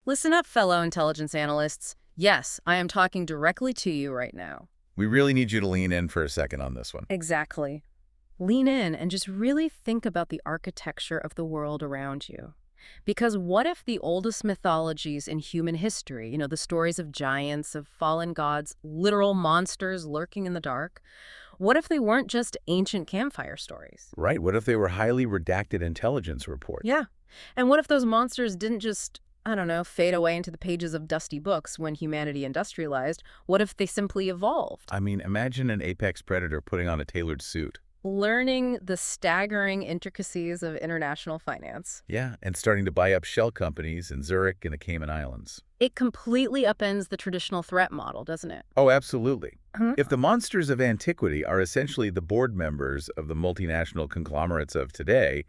Listen up, fellow intelligence analysts. Yes, I am talking directly to you right now. We really need you to lean in for a second on this one. Exactly. Lean in and just really think about the architecture of the world around you. Because what if the oldest mythologies in human history, the stories of giants, of fallen gods, literal monsters lurking in the dark, what if they weren't just ancient campfire stories? Right. What if they were highly redacted intelligence reports? Yeah. And what if those monsters didn't just, I don't know, fade away into the pages of dusty books when humanity industrialized? What if they simply evolved? I mean, imagine an apex predator putting on a tailored suit. Learning the staggering intricacies of international finance. Yeah, and starting to buy up shell companies in Zurich and the Cayman Islands. It completely upends the traditional threat model, doesn't it? Oh, absolutely. Huh? If the monsters of antiquity are essentially the board members of the multinational conglomerates of today,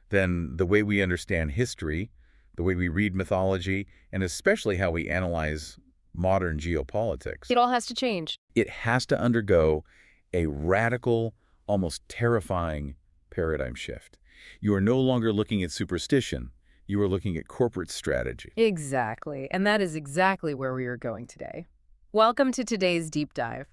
then the way we understand history, the way we read mythology, and especially how we analyze modern geopolitics, It all has to change. it has to undergo a radical, almost terrifying paradigm shift. You are no longer looking at superstition. You are looking at corporate strategy. Exactly. And that is exactly where we are going today. Welcome to today's deep dive.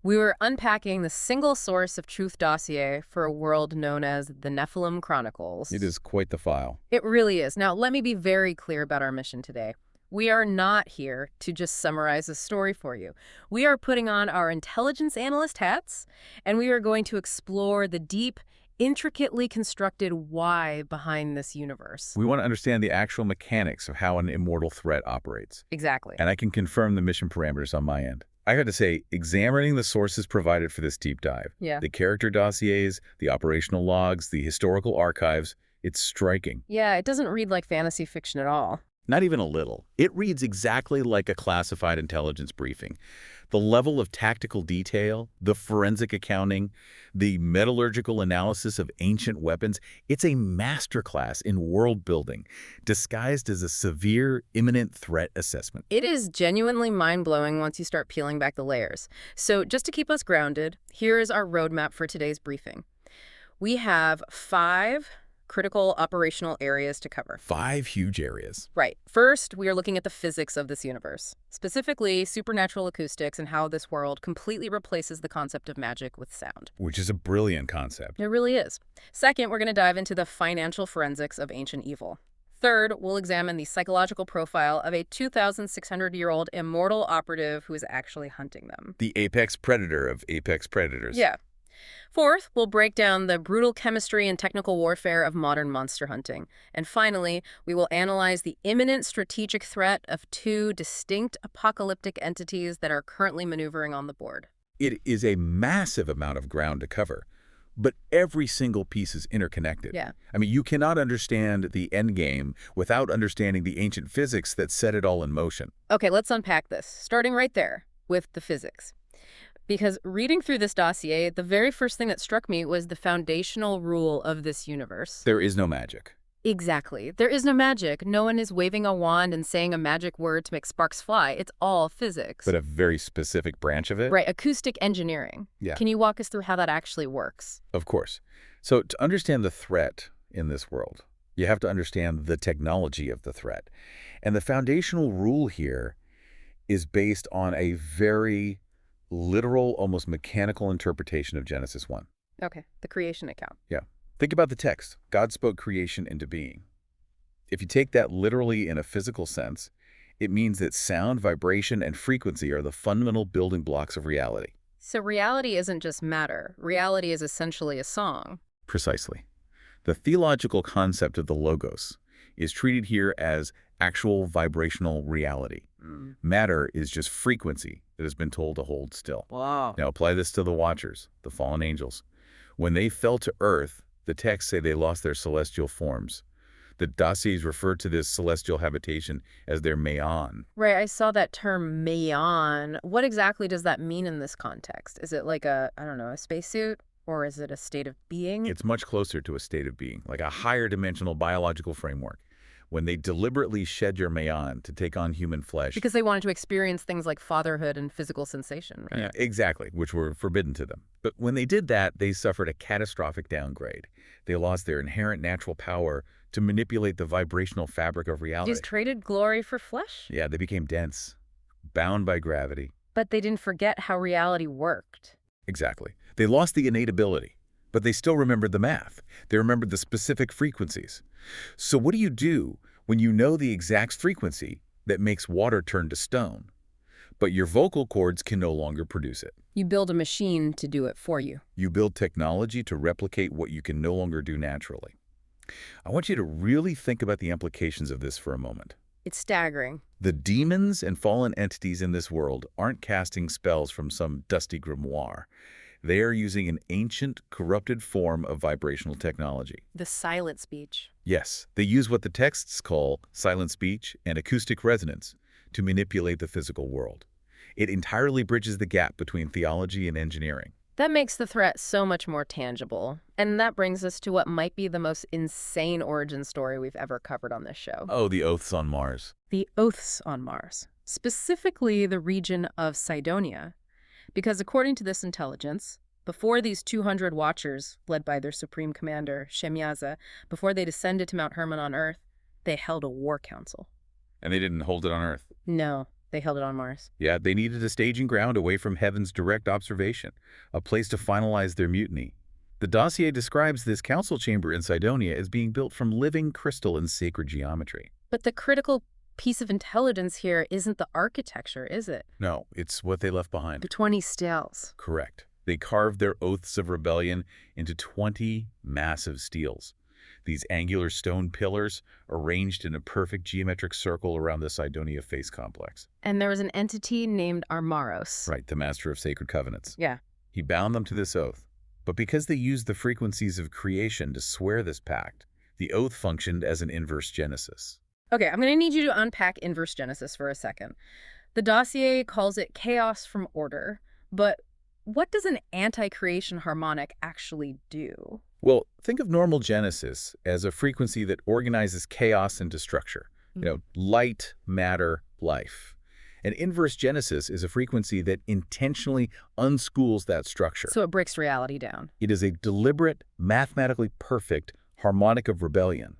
We were unpacking the single source of truth dossier for a world known as the Nephilim Chronicles. It is quite the file. It really is. Now, let me be very clear about our mission today. We are not here to just summarize a story for you. We are putting on our intelligence analyst hats, and we are going to explore the deep, intricately constructed why behind this universe. We want to understand the actual mechanics of how an immortal threat operates. Exactly. And I can confirm the mission parameters on my end. I got to say, examining the sources provided for this deep dive, Yeah. the character dossiers, the operational logs, the historical archives, it's striking. Yeah, it doesn't read like fantasy fiction at all. Not even a little. It reads exactly like a classified intelligence briefing. The level of tactical detail, the forensic accounting, the metallurgical analysis of ancient weapons, it's a masterclass in world building, disguised as a severe, imminent threat assessment. It is genuinely mind-blowing once you start peeling back the layers. So just to keep us grounded, here is our roadmap for today's briefing. We have 5 critical operational areas to cover. 5 huge areas. Right. First, we are looking at the physics of this universe, specifically supernatural acoustics and how this world completely replaces the concept of magic with sound. Which is a brilliant concept. It really is. Second, we're going to dive into the financial forensics of ancient evil. Third, we'll examine the psychological profile of a 2,600-year-old immortal operative who is actually hunting them. The apex predator of apex predators. Yeah. Fourth, we'll break down the brutal chemistry and technical warfare of modern monster hunting. And finally, we will analyze the imminent strategic threat of 2 distinct apocalyptic entities that are currently maneuvering on the board. It is a massive amount of ground to cover, but every single piece is interconnected. Yeah. I mean, you cannot understand the endgame without understanding the ancient physics that set it all in motion. Okay, let's unpack this, starting right there with the physics. Because reading through this dossier, the very first thing that struck me was the foundational rule of this universe. There is no magic. Exactly. There is no magic. No one is waving a wand and saying a magic word to make sparks fly. It's all physics. But a very specific branch of it? Right, acoustic engineering. Yeah. Can you walk us through how that actually works? Of course. So to understand the threat in this world, you have to understand the technology of the threat. And the foundational rule here is based on a very literal, almost mechanical interpretation of Genesis 1. Okay, the creation account. Yeah. Think about the text. God spoke creation into being. If you take that literally in a physical sense, it means that sound, vibration, and frequency are the fundamental building blocks of reality. So reality isn't just matter. Reality is essentially a song. Precisely. The theological concept of the logos is treated here as actual vibrational reality. Matter is just frequency that has been told to hold still. Wow. Now apply this to the Watchers, the fallen angels. When they fell to earth, the texts say they lost their celestial forms. The dossiers refer to this celestial habitation as their mayon. Right, I saw that term mayon. What exactly does that mean in this context? Is it like a, I don't know, a spacesuit? Or is it a state of being? It's much closer to a state of being, like a higher dimensional biological framework. When they deliberately shed your mayon to take on human flesh. Because they wanted to experience things like fatherhood and physical sensation, right? Yeah, exactly, which were forbidden to them. But when they did that, they suffered a catastrophic downgrade. They lost their inherent natural power to manipulate the vibrational fabric of Just reality. traded glory for flesh? Yeah, they became dense, bound by gravity. But they didn't forget how reality worked. Exactly. They lost the innate ability, but they still remembered the math. They remembered the specific frequencies. So what do you do when you know the exact frequency that makes water turn to stone, but your vocal cords can no longer produce it? You build a machine to do it for you. You build technology to replicate what you can no longer do naturally. I want you to really think about the implications of this for a moment. It's staggering. The demons and fallen entities in this world aren't casting spells from some dusty grimoire. They are using an ancient, corrupted form of vibrational technology. The silent speech. Yes, they use what the texts call silent speech and acoustic resonance to manipulate the physical world. It entirely bridges the gap between theology and engineering. That makes the threat so much more tangible. And that brings us to what might be the most insane origin story we've ever covered on this show. Oh, the oaths on Mars. The oaths on Mars. Specifically the region of Cydonia. Because according to this intelligence, before these 200 watchers, led by their supreme commander, Shemyaza, before they descended to Mount Hermon on Earth, they held a war council. And they didn't hold it on Earth. No, they held it on Mars. Yeah, they needed a staging ground away from heaven's direct observation, a place to finalize their mutiny. The dossier describes this council chamber in Cydonia as being built from living crystal and sacred geometry. But the critical piece of intelligence here isn't the architecture, is it? No, it's what they left behind. The 20 stels. Correct. They carved their oaths of rebellion into 20 massive steels. These angular stone pillars arranged in a perfect geometric circle around the Cydonia face complex. And there was an entity named Armaros. Right, the master of sacred covenants. Yeah. He bound them to this oath. But because they used the frequencies of creation to swear this pact, the oath functioned as an inverse genesis. Okay, I'm going to need you to unpack inverse genesis for a second. The dossier calls it chaos from order, but what does an anti-creation harmonic actually do? Well, think of normal genesis as a frequency that organizes chaos into structure. Light, matter, life. An inverse genesis is a frequency that intentionally unschools that structure. So it breaks reality down. It is a deliberate, mathematically perfect harmonic of rebellion.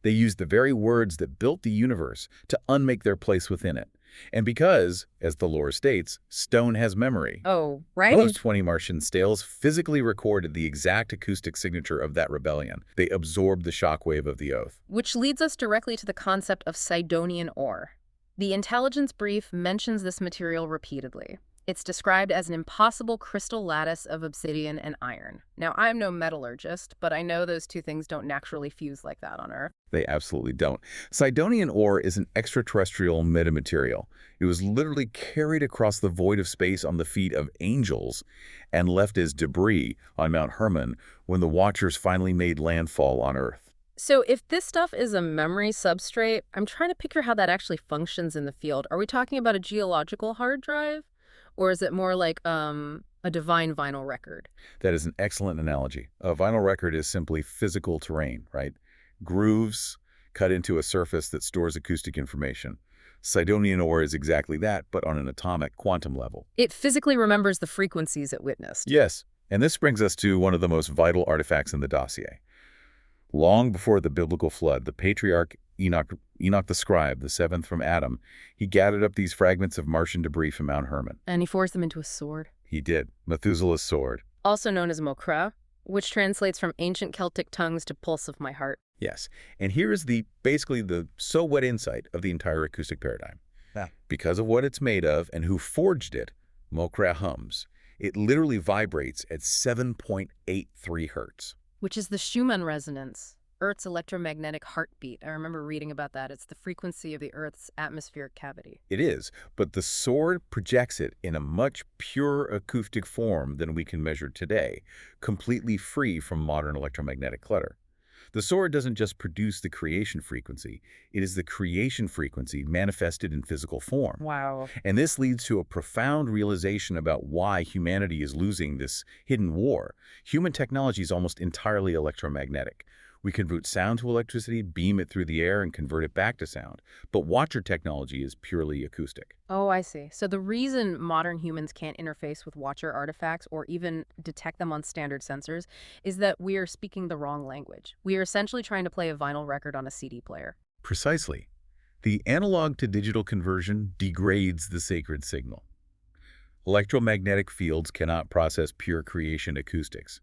They use the very words that built the universe to unmake their place within it. And because, as the lore states, stone has memory, Oh, right? those 20 Martian stales physically recorded the exact acoustic signature of that rebellion. They absorbed the shockwave of the oath. Which leads us directly to the concept of Cydonian ore. The intelligence brief mentions this material repeatedly. It's described as an impossible crystal lattice of obsidian and iron. Now, I'm no metallurgist, but I know those two things don't naturally fuse like that on Earth. They absolutely don't. Cydonian ore is an extraterrestrial metamaterial. It was literally carried across the void of space on the feet of angels and left as debris on Mount Hermon when the Watchers finally made landfall on Earth. So if this stuff is a memory substrate, I'm trying to picture how that actually functions in the field. Are we talking about a geological hard drive? Or is it more like a divine vinyl record? That is an excellent analogy. A vinyl record is simply physical terrain, right? Grooves cut into a surface that stores acoustic information. Cydonian ore is exactly that, but on an atomic quantum level. It physically remembers the frequencies it witnessed. Yes, and this brings us to one of the most vital artifacts in the dossier. Long before the biblical flood, the patriarch Enoch the scribe, the seventh from Adam, he gathered up these fragments of Martian debris from Mount Hermon. And he forged them into a sword. He did. Methuselah's sword. Also known as Chrá, which translates from ancient Celtic tongues to pulse of my heart. Yes. And here is basically the so what insight of the entire acoustic paradigm. Yeah. Because of what it's made of and who forged it, Chrá hums. It literally vibrates at 7.83 hertz. Which is the Schumann resonance, Earth's electromagnetic heartbeat. I remember reading about that. It's the frequency of the Earth's atmospheric cavity. It is, but the sword projects it in a much purer acoustic form than we can measure today, completely free from modern electromagnetic clutter. The sword doesn't just produce the creation frequency, it is the creation frequency manifested in physical form. Wow. And this leads to a profound realization about why humanity is losing this hidden war. Human technology is almost entirely electromagnetic. We convert sound to electricity, beam it through the air, and convert it back to sound. But Watcher technology is purely acoustic. Oh, I see. So the reason modern humans can't interface with Watcher artifacts or even detect them on standard sensors is that we are speaking the wrong language. We are essentially trying to play a vinyl record on a CD player. Precisely. The analog to digital conversion degrades the sacred signal. Electromagnetic fields cannot process pure creation acoustics.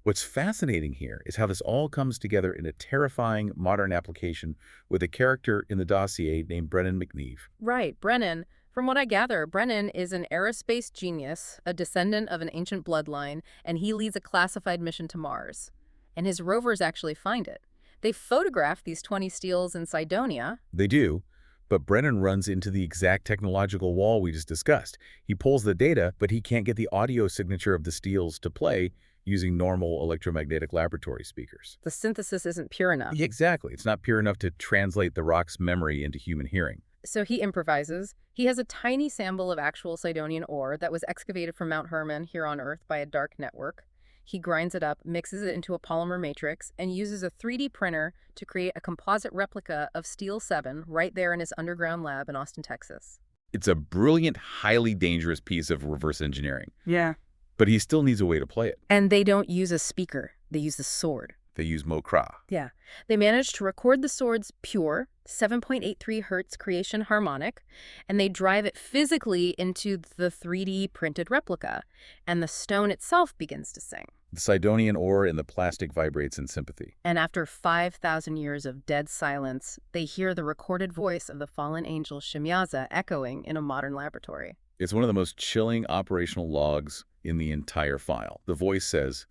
What's fascinating here is how this all comes together in a terrifying modern application with a character in the dossier named Brennan McNeve. Right, Brennan. From what I gather, Brennan is an aerospace genius, a descendant of an ancient bloodline, and he leads a classified mission to Mars. And his rovers actually find it. They photograph these 20 steels in Cydonia. They do, but Brennan runs into the exact technological wall we just discussed. He pulls the data, but he can't get the audio signature of the steels to play using normal electromagnetic laboratory speakers. The synthesis isn't pure enough. Exactly. It's not pure enough to translate the rock's memory into human hearing. So he improvises. He has a tiny sample of actual Cydonian ore that was excavated from Mount Hermon here on Earth by a dark network. He grinds it up, mixes it into a polymer matrix, and uses a 3D printer to create a composite replica of Steel 7 right there in his underground lab in Austin, Texas. It's a brilliant, highly dangerous piece of reverse engineering. Yeah. But he still needs a way to play it. And they don't use a speaker. They use the sword. They use Chrá. Yeah. They managed to record the sword's pure 7.83 hertz creation harmonic, and they drive it physically into the 3D printed replica, and the stone itself begins to sing. The Cydonian ore in the plastic vibrates in sympathy. And after 5,000 years of dead silence, they hear the recorded voice of the fallen angel Shemyaza echoing in a modern laboratory. It's one of the most chilling operational logs in the entire file. The voice says,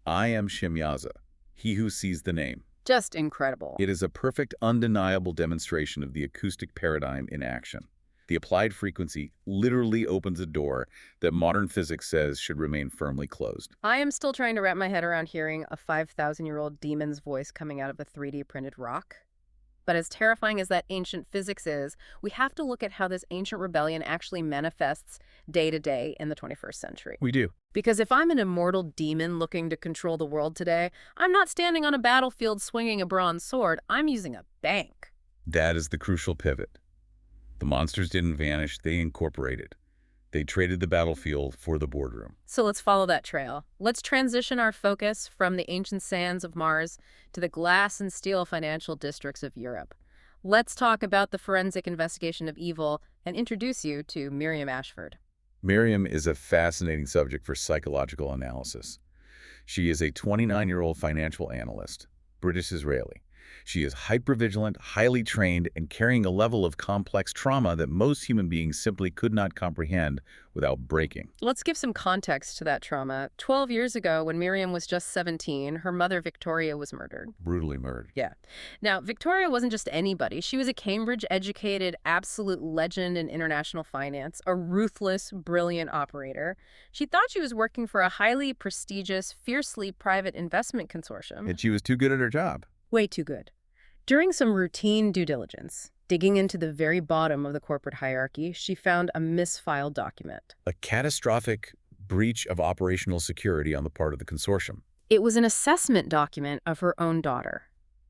"I am Shemyaza, he who sees the name." Just incredible. It is a perfect, undeniable demonstration of the acoustic paradigm in action. The applied frequency literally opens a door that modern physics says should remain firmly closed. I am still trying to wrap my head around hearing a 5,000-year-old demon's voice coming out of a 3D printed rock. But as terrifying as that ancient physics is, we have to look at how this ancient rebellion actually manifests day to day in the 21st century. We do. Because if I'm an immortal demon looking to control the world today, I'm not standing on a battlefield swinging a bronze sword. I'm using a bank. That is the crucial pivot. The monsters didn't vanish, they incorporated. They traded the battlefield for the boardroom. So let's follow that trail. Let's transition our focus from the ancient sands of Mars to the glass and steel financial districts of Europe. Let's talk about the forensic investigation of evil and introduce you to Miriam Ashford. Miriam is a fascinating subject for psychological analysis. She is a 29-year-old financial analyst, British-Israeli. She is hypervigilant, highly trained, and carrying a level of complex trauma that most human beings simply could not comprehend without breaking. Let's give some context to that trauma. 12 years ago, when Miriam was just 17, her mother, Victoria, was murdered. Brutally murdered. Yeah. Now, Victoria wasn't just anybody. She was a Cambridge-educated, absolute legend in international finance, a ruthless, brilliant operator. She thought she was working for a highly prestigious, fiercely private investment consortium. And she was too good at her job. Way too good. During some routine due diligence, digging into the very bottom of the corporate hierarchy, she found a misfiled document. A catastrophic breach of operational security on the part of the consortium. It was an assessment document of her own daughter.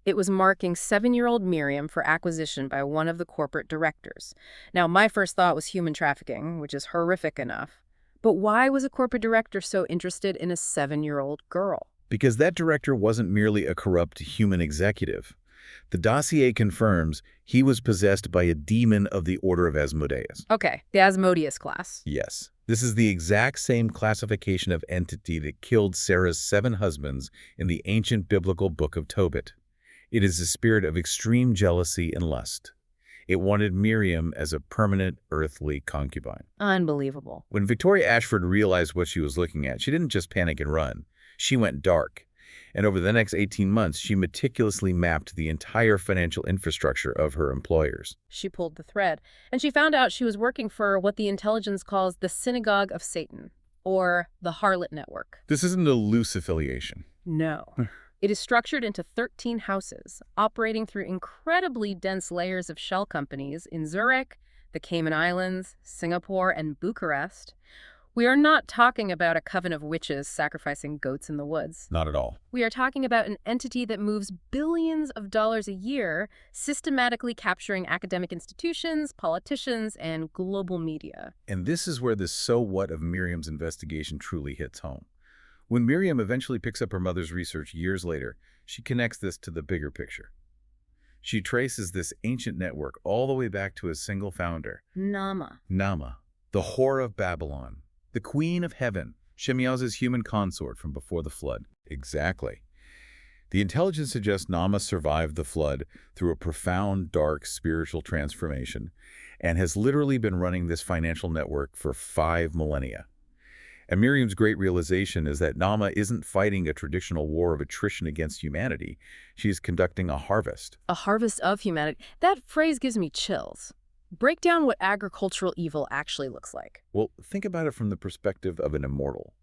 It was marking 7-year-old Miriam for acquisition by one of the corporate directors. Now, my first thought was human trafficking, which is horrific enough. But why was a corporate director so interested in a 7-year-old girl? Because that director wasn't merely a corrupt human executive. The dossier confirms he was possessed by a demon of the Order of Asmodeus. Okay, the Asmodeus class. Yes. This is the exact same classification of entity that killed Sarah's 7 husbands in the ancient biblical Book of Tobit. It is a spirit of extreme jealousy and lust. It wanted Miriam as a permanent earthly concubine. Unbelievable. When Victoria Ashford realized what she was looking at, she didn't just panic and run. She went dark. And over the next 18 months, she meticulously mapped the entire financial infrastructure of her employers. She pulled the thread, and she found out she was working for what the intelligence calls the Synagogue of Satan, or the Harlot Network. This isn't a loose affiliation. No. It is structured into 13 houses, operating through incredibly dense layers of shell companies in Zurich, the Cayman Islands, Singapore, and Bucharest. We are not talking about a coven of witches sacrificing goats in the woods. Not at all. We are talking about an entity that moves billions of dollars a year, systematically capturing academic institutions, politicians, and global media. And this is where the so what of Miriam's investigation truly hits home. When Miriam eventually picks up her mother's research years later, she connects this to the bigger picture. She traces this ancient network all the way back to a single founder, Nama. Nama, the whore of Babylon, the queen of heaven, Shemiaz's human consort from before the flood. Exactly. The intelligence suggests Nama survived the flood through a profound, dark spiritual transformation and has literally been running this financial network for 5 millennia. And Miriam's great realization is that Nama isn't fighting a traditional war of attrition against humanity. She's conducting a harvest. A harvest of humanity. That phrase gives me chills. Break down what agricultural evil actually looks like. Well, think about it from the perspective of an immortal.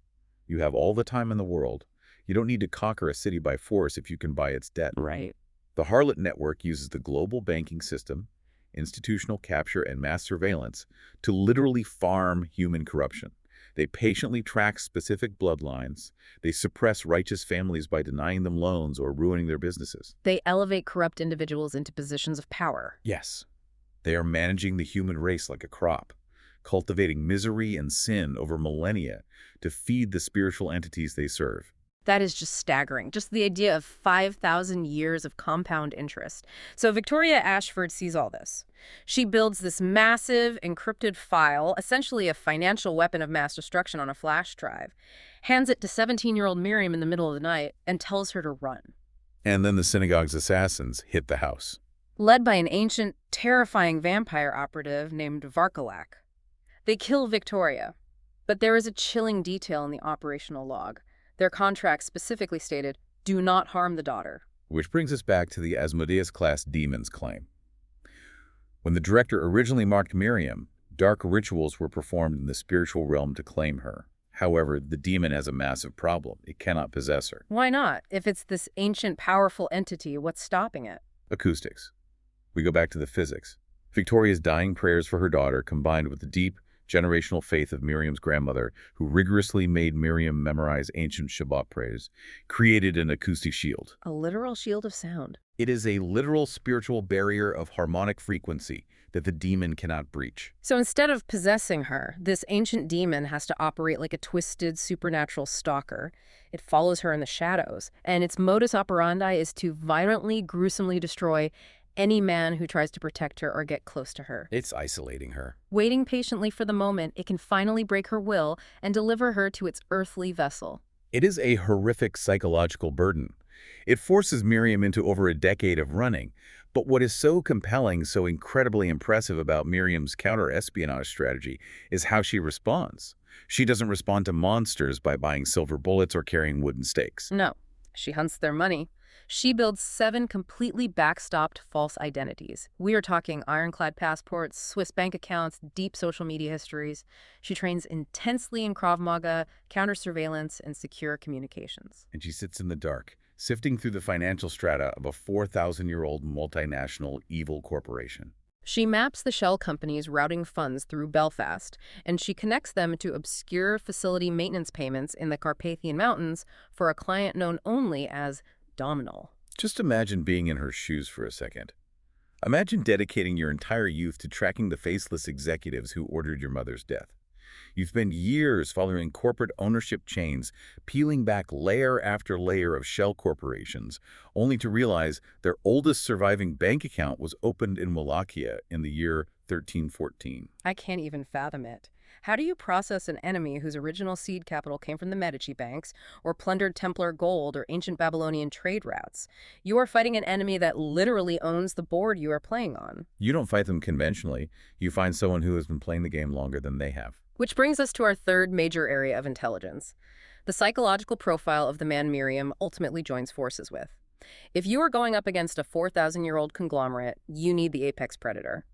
You have all the time in the world. You don't need to conquer a city by force if you can buy its debt. Right. The harlot network uses the global banking system, institutional capture, and mass surveillance to literally farm human corruption. They patiently track specific bloodlines. They suppress righteous families by denying them loans or ruining their businesses. They elevate corrupt individuals into positions of power. Yes. They are managing the human race like a crop, cultivating misery and sin over millennia to feed the spiritual entities they serve. That is just staggering. Just the idea of 5,000 years of compound interest. So Victoria Ashford sees all this. She builds this massive encrypted file, essentially a financial weapon of mass destruction on a flash drive, hands it to 17-year-old Miriam in the middle of the night, and tells her to run. And then the synagogue's assassins hit the house. Led by an ancient, terrifying vampire operative named Varkalak. They kill Victoria. But there is a chilling detail in the operational log. Their contract specifically stated, "Do not harm the daughter." Which brings us back to the Asmodeus-class demons claim. When the director originally marked Miriam, dark rituals were performed in the spiritual realm to claim her. However, the demon has a massive problem. It cannot possess her. Why not? If it's this ancient, powerful entity, what's stopping it? Acoustics. We go back to the physics. Victoria's dying prayers for her daughter, combined with the deep, generational faith of Miriam's grandmother, who rigorously made Miriam memorize ancient Shabbat prayers, created an acoustic shield. A literal shield of sound. It is a literal spiritual barrier of harmonic frequency that the demon cannot breach. So instead of possessing her, this ancient demon has to operate like a twisted, supernatural stalker. It follows her in the shadows, and its modus operandi is to violently, gruesomely destroy any man who tries to protect her or get close to her. It's isolating her. Waiting patiently for the moment it can finally break her will and deliver her to its earthly vessel. It is a horrific psychological burden. It forces Miriam into over a decade of running. But what is so compelling, so incredibly impressive about Miriam's counter-espionage strategy is how she responds. She doesn't respond to monsters by buying silver bullets or carrying wooden stakes. No, she hunts their money. She builds 7 completely backstopped false identities. We are talking ironclad passports, Swiss bank accounts, deep social media histories. She trains intensely in Krav Maga, counter-surveillance, and secure communications. And she sits in the dark, sifting through the financial strata of a 4,000-year-old multinational evil corporation. She maps the shell companies routing funds through Belfast, and she connects them to obscure facility maintenance payments in the Carpathian Mountains for a client known only as Dominal. Just imagine being in her shoes for a second. Imagine dedicating your entire youth to tracking the faceless executives who ordered your mother's death. You spend years following corporate ownership chains, peeling back layer after layer of shell corporations, only to realize their oldest surviving bank account was opened in Wallachia in the year 1314. I can't even fathom it. How do you process an enemy whose original seed capital came from the Medici banks, or plundered Templar gold, or ancient Babylonian trade routes? You are fighting an enemy that literally owns the board you are playing on. You don't fight them conventionally. You find someone who has been playing the game longer than they have. Which brings us to our third major area of intelligence. The psychological profile of the man Miriam ultimately joins forces with. If you are going up against a 4,000-year-old conglomerate, you need the apex predator.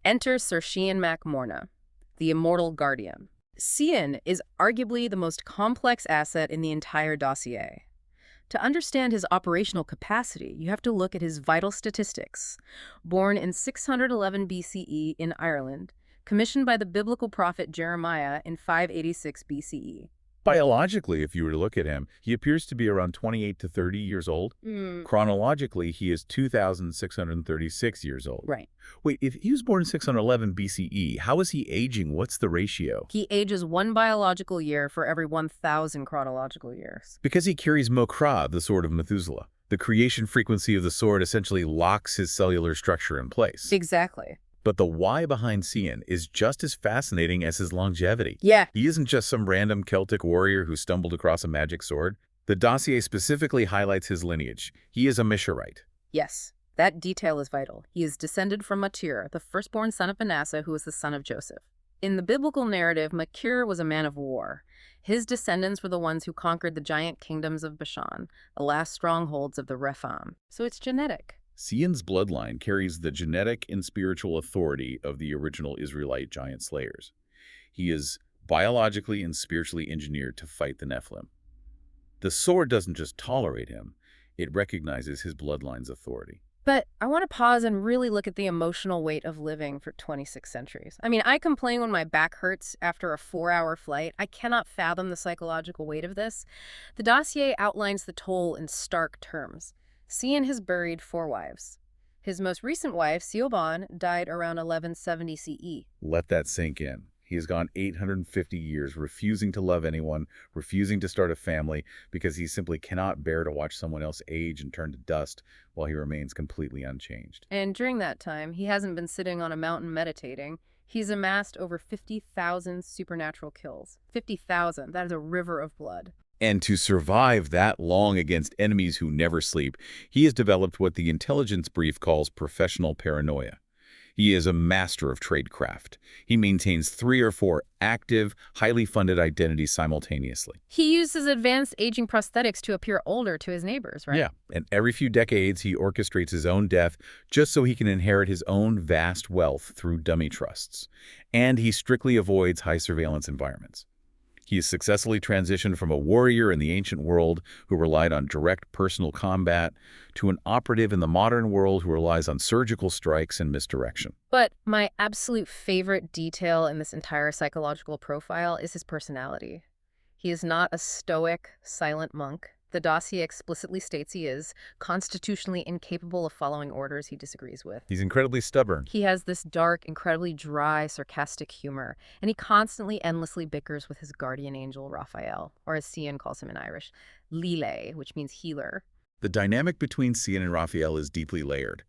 Enter Sir Cian Mac Morna, the immortal guardian. Cian is arguably the most complex asset in the entire dossier. To understand his operational capacity, you have to look at his vital statistics. Born in 611 BCE in Ireland, commissioned by the biblical prophet Jeremiah in 586 BCE. Biologically, if you were to look at him, he appears to be around 28 to 30 years old. Chronologically, he is 2,636 years old. Right. Wait, if he was born in 611 BCE, how is he aging? What's the ratio? He ages 1 biological year for every 1,000 chronological years. Because he carries Chrá, the sword of Methuselah. The creation frequency of the sword essentially locks his cellular structure in place. Exactly. But the why behind Cian is just as fascinating as his longevity. Yeah. He isn't just some random Celtic warrior who stumbled across a magic sword. The dossier specifically highlights his lineage. He is a Mishorite. Yes, that detail is vital. He is descended from Machir, the firstborn son of Manasseh, who was the son of Joseph. In the biblical narrative, Machir was a man of war. His descendants were the ones who conquered the giant kingdoms of Bashan, the last strongholds of the Rephaim. So it's genetic. Cian's bloodline carries the genetic and spiritual authority of the original Israelite giant slayers. He is biologically and spiritually engineered to fight the Nephilim. The sword doesn't just tolerate him, it recognizes his bloodline's authority. But I want to pause and really look at the emotional weight of living for 26 centuries. I mean, I complain when my back hurts after a 4-hour flight. I cannot fathom the psychological weight of this. The dossier outlines the toll in stark terms. Cian has buried 4 wives. His most recent wife, Siobhan, died around 1170 CE. Let that sink in. He has gone 850 years refusing to love anyone, refusing to start a family, because he simply cannot bear to watch someone else age and turn to dust while he remains completely unchanged. And during that time, he hasn't been sitting on a mountain meditating. He's amassed over 50,000 supernatural kills. 50,000. That is a river of blood. And to survive that long against enemies who never sleep, he has developed what the intelligence brief calls professional paranoia. He is a master of tradecraft. He maintains 3 or 4 active, highly funded identities simultaneously. He uses advanced aging prosthetics to appear older to his neighbors, right? Yeah, and every few decades he orchestrates his own death just so he can inherit his own vast wealth through dummy trusts. And he strictly avoids high surveillance environments. He has successfully transitioned from a warrior in the ancient world who relied on direct personal combat to an operative in the modern world who relies on surgical strikes and misdirection. But my absolute favorite detail in this entire psychological profile is his personality. He is not a stoic, silent monk. The dossier explicitly states he is constitutionally incapable of following orders he disagrees with. He's incredibly stubborn. He has this dark, incredibly dry, sarcastic humor, and he constantly, endlessly bickers with his guardian angel, Raphael, or as Cian calls him in Irish, Lile, which means healer. The dynamic between Cian and Raphael is deeply layered,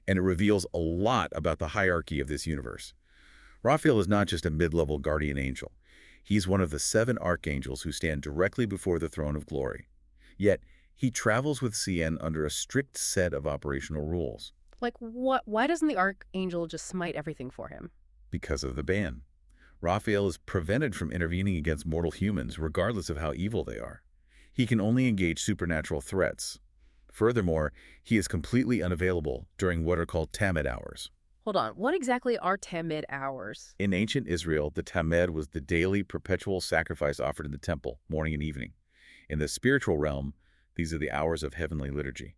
and it reveals a lot about the hierarchy of this universe. Raphael is not just a mid-level guardian angel. He's one of the 7 archangels who stand directly before the throne of glory. Yet, he travels with Cian under a strict set of operational rules. Like what? Why doesn't the archangel just smite everything for him? Because of the ban. Raphael is prevented from intervening against mortal humans, regardless of how evil they are. He can only engage supernatural threats. Furthermore, he is completely unavailable during what are called Tamid hours. Hold on, what exactly are Tamid hours? In ancient Israel, the Tamid was the daily perpetual sacrifice offered in the temple, morning and evening. In the spiritual realm, these are the hours of heavenly liturgy.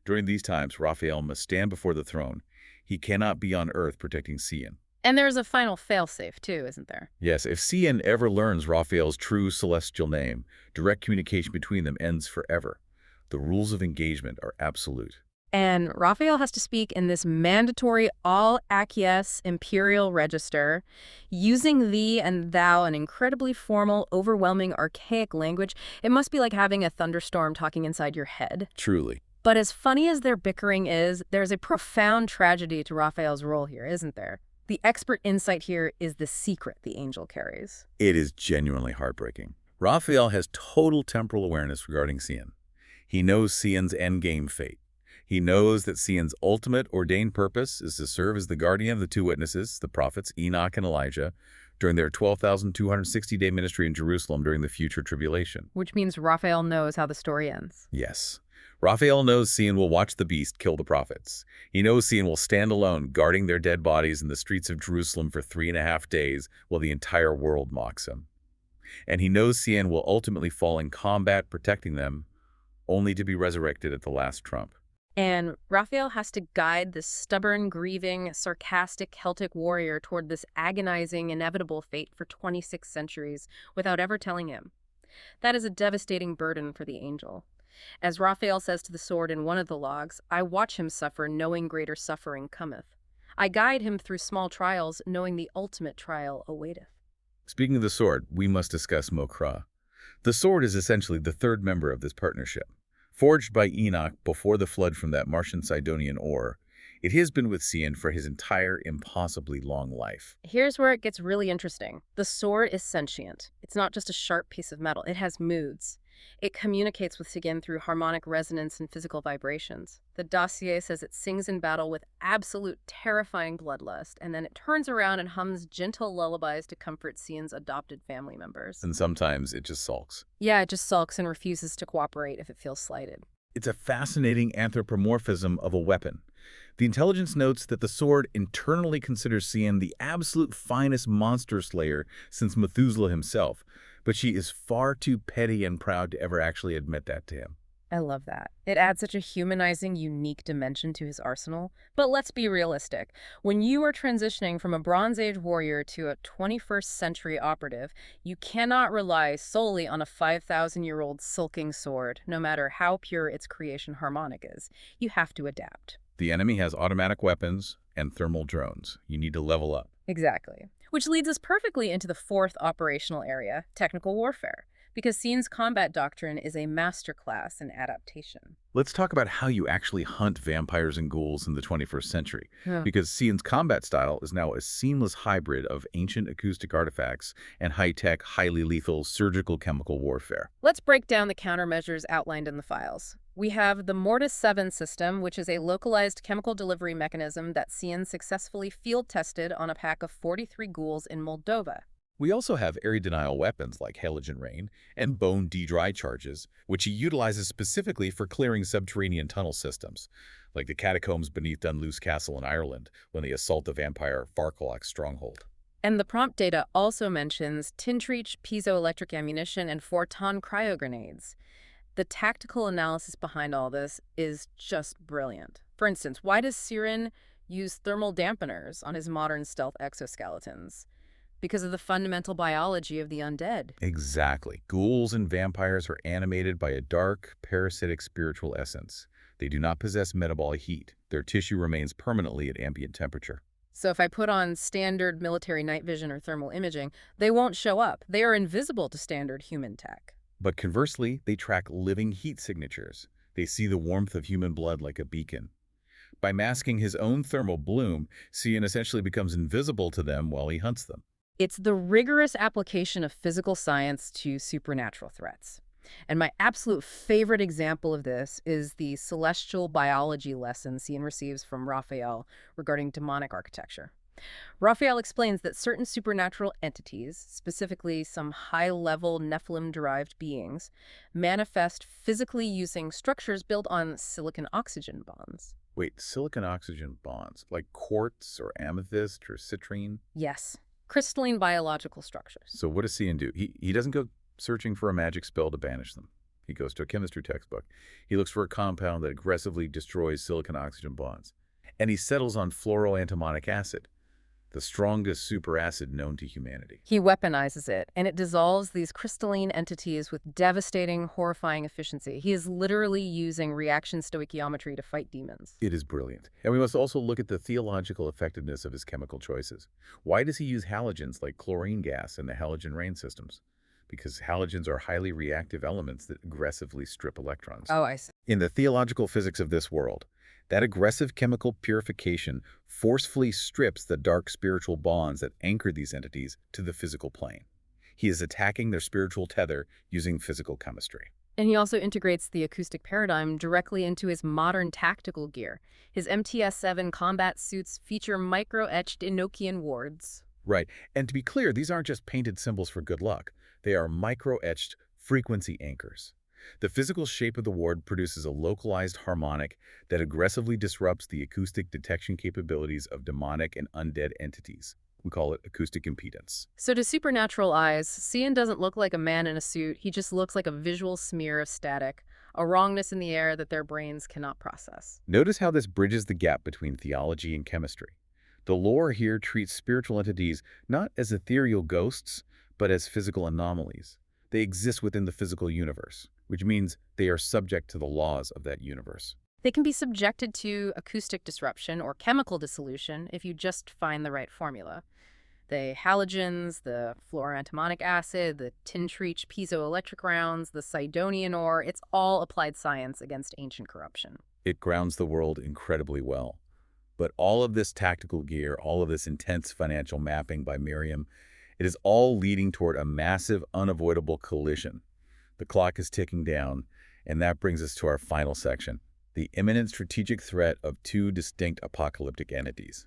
During these times, Raphael must stand before the throne. He cannot be on earth protecting Cian. And there's a final failsafe, too, isn't there? Yes, if Cian ever learns Raphael's true celestial name, direct communication between them ends forever. The rules of engagement are absolute. And Raphael has to speak in this mandatory all-acquiesce imperial register, using thee and thou, an incredibly formal, overwhelming, archaic language. It must be like having a thunderstorm talking inside your head. Truly. But as funny as their bickering is, there's a profound tragedy to Raphael's role here, isn't there? The expert insight here is the secret the angel carries. It is genuinely heartbreaking. Raphael has total temporal awareness regarding Cian. He knows Cian's endgame fate. He knows that Cian's ultimate ordained purpose is to serve as the guardian of the 2 witnesses, the prophets Enoch and Elijah, during their 12,260-day ministry in Jerusalem during the future tribulation. Which means Raphael knows how the story ends. Yes. Raphael knows Cian will watch the beast kill the prophets. He knows Cian will stand alone, guarding their dead bodies in the streets of Jerusalem for 3.5 days while the entire world mocks him. And he knows Cian will ultimately fall in combat protecting them, only to be resurrected at the last trump. And Raphael has to guide this stubborn, grieving, sarcastic Celtic warrior toward this agonizing, inevitable fate for 26 centuries without ever telling him. That is a devastating burden for the angel. As Raphael says to the sword in one of the logs, I watch him suffer, knowing greater suffering cometh. I guide him through small trials, knowing the ultimate trial awaiteth. Speaking of the sword, we must discuss Chrá. The sword is essentially the third member of this partnership. Forged by Enoch before the flood from that Martian Cydonia ore, it has been with Cian for his entire impossibly long life. Here's where it gets really interesting. The sword is sentient. It's not just a sharp piece of metal. It has moods. It communicates with Cian through harmonic resonance and physical vibrations. The dossier says it sings in battle with absolute terrifying bloodlust, and then it turns around and hums gentle lullabies to comfort Cian's adopted family members. And sometimes it just sulks. Yeah, it just sulks and refuses to cooperate if it feels slighted. It's a fascinating anthropomorphism of a weapon. The intelligence notes that the sword internally considers Cian the absolute finest monster slayer since Methuselah himself, but she is far too petty and proud to ever actually admit that to him. I love that. It adds such a humanizing, unique dimension to his arsenal. But let's be realistic. When you are transitioning from a Bronze Age warrior to a 21st century operative, you cannot rely solely on a 5,000-year-old sulking sword, no matter how pure its creation harmonic is. You have to adapt. The enemy has automatic weapons and thermal drones. You need to level up. Exactly. Which leads us perfectly into the fourth operational area, technical warfare, because Cian's combat doctrine is a masterclass in adaptation. Let's talk about how you actually hunt vampires and ghouls in the 21st century, because Cian's combat style is now a seamless hybrid of ancient acoustic artifacts and high-tech, highly lethal surgical chemical warfare. Let's break down the countermeasures outlined in the files. We have the Morna 7 system, which is a localized chemical delivery mechanism that Cian successfully field-tested on a pack of 43 ghouls in Moldova. We also have area denial weapons like halogen rain and bone de-dry charges, which he utilizes specifically for clearing subterranean tunnel systems, like the catacombs beneath Dunluce Castle in Ireland when they assault the vampire Farkalok's stronghold. And the prompt data also mentions Tintrich piezoelectric ammunition and 4-ton cryo grenades. The tactical analysis behind all this is just brilliant. For instance, why does Cian use thermal dampeners on his modern stealth exoskeletons? Because of the fundamental biology of the undead. Exactly. Ghouls and vampires are animated by a dark, parasitic spiritual essence. They do not possess metabolic heat. Their tissue remains permanently at ambient temperature. So if I put on standard military night vision or thermal imaging, they won't show up. They are invisible to standard human tech. But conversely, they track living heat signatures. They see the warmth of human blood like a beacon. By masking his own thermal bloom, Cian essentially becomes invisible to them while he hunts them. It's the rigorous application of physical science to supernatural threats. And my absolute favorite example of this is the celestial biology lesson Cian receives from Raphael regarding demonic architecture. Raphael explains that certain supernatural entities, specifically some high-level Nephilim-derived beings, manifest physically using structures built on silicon-oxygen bonds. Wait, silicon-oxygen bonds, like quartz or amethyst or citrine? Yes. Crystalline biological structures. So what does Cian do? He doesn't go searching for a magic spell to banish them. He goes to a chemistry textbook. He looks for a compound that aggressively destroys silicon-oxygen bonds. And he settles on fluoroantimonic acid, the strongest superacid known to humanity. He weaponizes it, and it dissolves these crystalline entities with devastating, horrifying efficiency. He is literally using reaction stoichiometry to fight demons. It is brilliant. And we must also look at the theological effectiveness of his chemical choices. Why does he use halogens like chlorine gas in the halogen rain systems? Because halogens are highly reactive elements that aggressively strip electrons. Oh, I see. In the theological physics of this world, that aggressive chemical purification forcefully strips the dark spiritual bonds that anchor these entities to the physical plane. He is attacking their spiritual tether using physical chemistry. And he also integrates the acoustic paradigm directly into his modern tactical gear. His MTS-7 combat suits feature micro-etched Enochian wards. Right. And to be clear, these aren't just painted symbols for good luck. They are micro-etched frequency anchors. The physical shape of the ward produces a localized harmonic that aggressively disrupts the acoustic detection capabilities of demonic and undead entities. We call it acoustic impedance. So to supernatural eyes, Cian doesn't look like a man in a suit. He just looks like a visual smear of static, a wrongness in the air that their brains cannot process. Notice how this bridges the gap between theology and chemistry. The lore here treats spiritual entities not as ethereal ghosts, but as physical anomalies. They exist within the physical universe, which means they are subject to the laws of that universe. They can be subjected to acoustic disruption or chemical dissolution if you just find the right formula. The halogens, the fluorantimonic acid, the tin-treach piezoelectric rounds, the Cydonian ore, it's all applied science against ancient corruption. It grounds the world incredibly well. But all of this tactical gear, all of this intense financial mapping by Miriam, it is all leading toward a massive, unavoidable collision. The clock is ticking down, and that brings us to our final section, the imminent strategic threat of two distinct apocalyptic entities,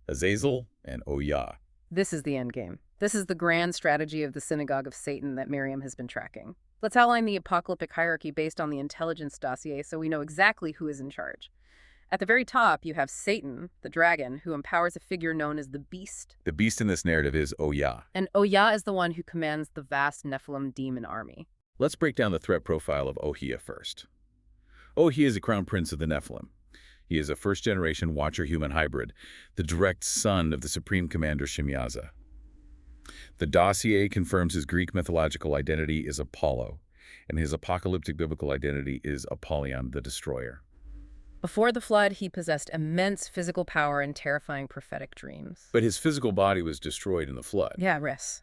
Azazel and Oyah. This is the endgame. This is the grand strategy of the synagogue of Satan that Miriam has been tracking. Let's outline the apocalyptic hierarchy based on the intelligence dossier so we know exactly who is in charge. At the very top, you have Satan, the dragon, who empowers a figure known as the Beast. The beast in this narrative is Oyah. And Oyah is the one who commands the vast Nephilim demon army. Let's break down the threat profile of Oyah first. Oyah is a crown prince of the Nephilim. He is a first-generation Watcher-human hybrid, the direct son of the supreme commander Shemiaza. The dossier confirms his Greek mythological identity is Apollo, and his apocalyptic biblical identity is Apollyon the Destroyer. Before the flood, he possessed immense physical power and terrifying prophetic dreams. But his physical body was destroyed in the flood. Yeah, Riss.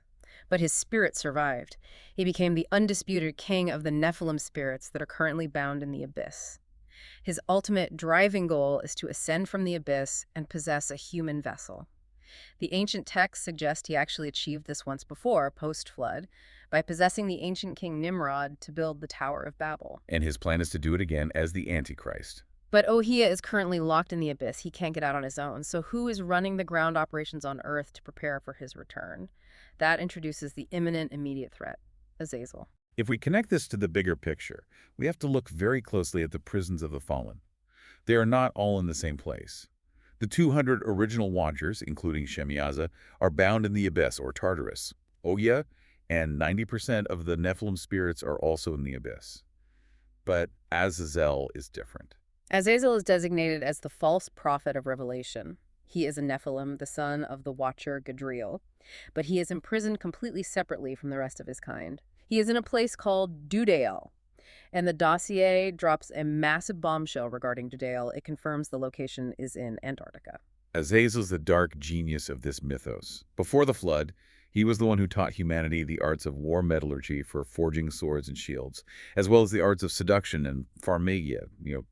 But his spirit survived. He became the undisputed king of the Nephilim spirits that are currently bound in the abyss. His ultimate driving goal is to ascend from the abyss and possess a human vessel. The ancient texts suggest he actually achieved this once before, post-flood, by possessing the ancient king Nimrod to build the Tower of Babel. And his plan is to do it again as the Antichrist. But Oyah is currently locked in the abyss. He can't get out on his own. So who is running the ground operations on Earth to prepare for his return? That introduces the imminent, immediate threat, Azazel. If we connect this to the bigger picture, we have to look very closely at the prisons of the fallen. They are not all in the same place. The 200 original Watchers, including Shemiaza, are bound in the abyss, or Tartarus. Oyah and 90% of the Nephilim spirits are also in the abyss. But Azazel is different. Azazel is designated as the false prophet of Revelation. He is a Nephilim, the son of the Watcher Gadriel, but he is imprisoned completely separately from the rest of his kind. He is in a place called Dudael, and the dossier drops a massive bombshell regarding Dudael. It confirms the location is in Antarctica. Azazel is the dark genius of this mythos. Before the flood, he was the one who taught humanity the arts of war metallurgy for forging swords and shields, as well as the arts of seduction and pharmagia,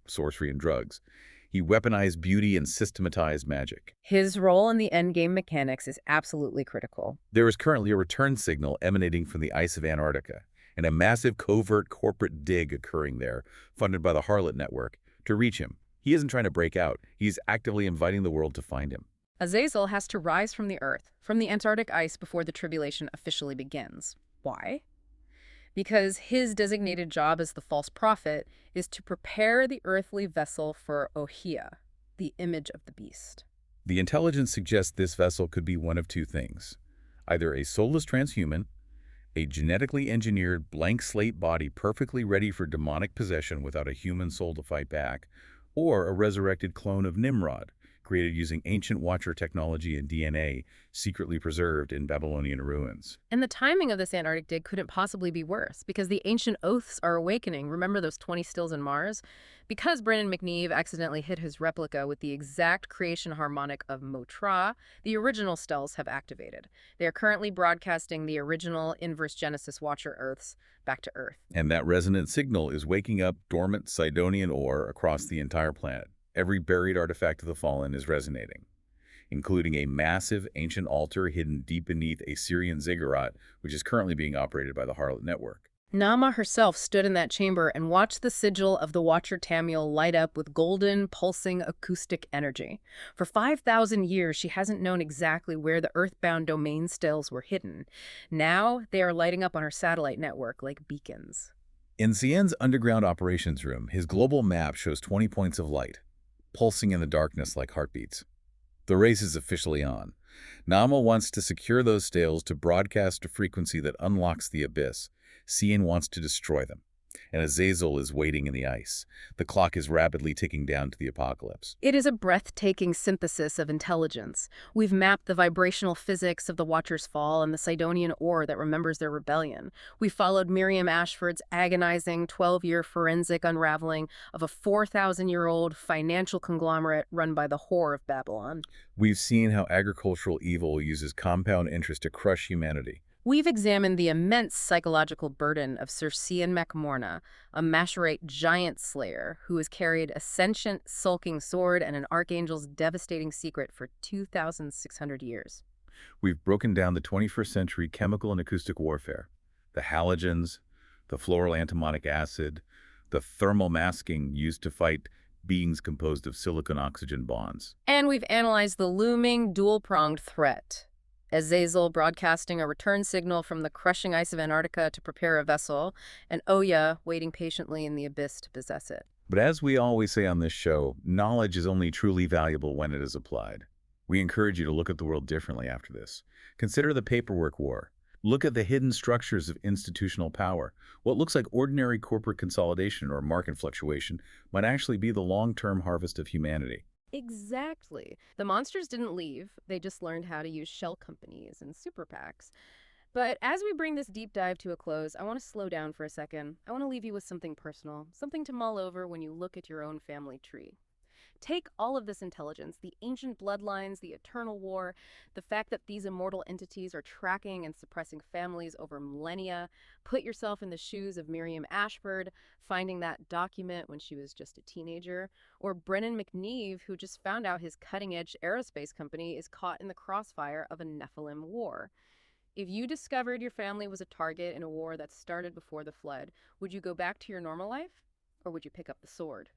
sorcery and drugs. He weaponized beauty and systematized magic. His role in the endgame mechanics is absolutely critical. There is currently a return signal emanating from the ice of Antarctica, and a massive covert corporate dig occurring there, funded by the Harlot Network, to reach him. He isn't trying to break out. He's actively inviting the world to find him. Azazel has to rise from the earth, from the Antarctic ice before the tribulation officially begins. Why? Because his designated job as the false prophet is to prepare the earthly vessel for Oyah, the image of the beast. The intelligence suggests this vessel could be one of two things: either a soulless transhuman, a genetically engineered blank slate body perfectly ready for demonic possession without a human soul to fight back, or a resurrected clone of Nimrod, created using ancient Watcher technology and DNA secretly preserved in Babylonian ruins. And the timing of this Antarctic dig couldn't possibly be worse, because the ancient oaths are awakening. Remember those 20 stills in Mars? Because Brennan McNeve accidentally hit his replica with the exact creation harmonic of Chrá, the original stills have activated. They are currently broadcasting the original inverse Genesis Watcher Earths back to Earth. And that resonant signal is waking up dormant Cydonian ore across the entire planet. Every buried artifact of the fallen is resonating, including a massive ancient altar hidden deep beneath a Syrian ziggurat, which is currently being operated by the Harlot Network. Nama herself stood in that chamber and watched the sigil of the Watcher Tamiel light up with golden, pulsing acoustic energy. For 5,000 years, she hasn't known exactly where the earthbound domain stills were hidden. Now, they are lighting up on her satellite network like beacons. In Cian's underground operations room, his global map shows 20 points of light, pulsing in the darkness like heartbeats. The race is officially on. Nama wants to secure those stills to broadcast a frequency that unlocks the abyss. Cian wants to destroy them. and Azazel is waiting in the ice. The clock is rapidly ticking down to the apocalypse. It is a breathtaking synthesis of intelligence. We've mapped the vibrational physics of the Watcher's Fall and the Cydonia ore that remembers their rebellion. We followed Miriam Ashford's agonizing 12-year forensic unraveling of a 4,000-year-old financial conglomerate run by the whore of Babylon. We've seen how agricultural evil uses compound interest to crush humanity. We've examined the immense psychological burden of Sir Cian Morna, a Masherate giant slayer who has carried a sentient, sulking sword and an archangel's devastating secret for 2,600 years. We've broken down the 21st century chemical and acoustic warfare, the halogens, the floral antimonic acid, the thermal masking used to fight beings composed of silicon-oxygen bonds. And we've analyzed the looming dual-pronged threat. Azazel broadcasting a return signal from the crushing ice of Antarctica to prepare a vessel, and Oya waiting patiently in the abyss to possess it. But as we always say on this show, knowledge is only truly valuable when it is applied. We encourage you to look at the world differently after this. Consider the paperwork war. Look at the hidden structures of institutional power. What looks like ordinary corporate consolidation or market fluctuation might actually be the long-term harvest of humanity. Exactly. The monsters didn't leave. They just learned how to use shell companies and super PACs. But as we bring this deep dive to a close, I want to slow down for a second. I want to leave you with something personal, something to mull over when you look at your own family tree. Take all of this intelligence, the ancient bloodlines, the eternal war, the fact that these immortal entities are tracking and suppressing families over millennia. Put yourself in the shoes of Miriam Ashford, finding that document when she was just a teenager, or Brennan McNeve, who just found out his cutting-edge aerospace company is caught in the crossfire of a Nephilim war. If you discovered your family was a target in a war that started before the flood, would you go back to your normal life, or would you pick up the sword?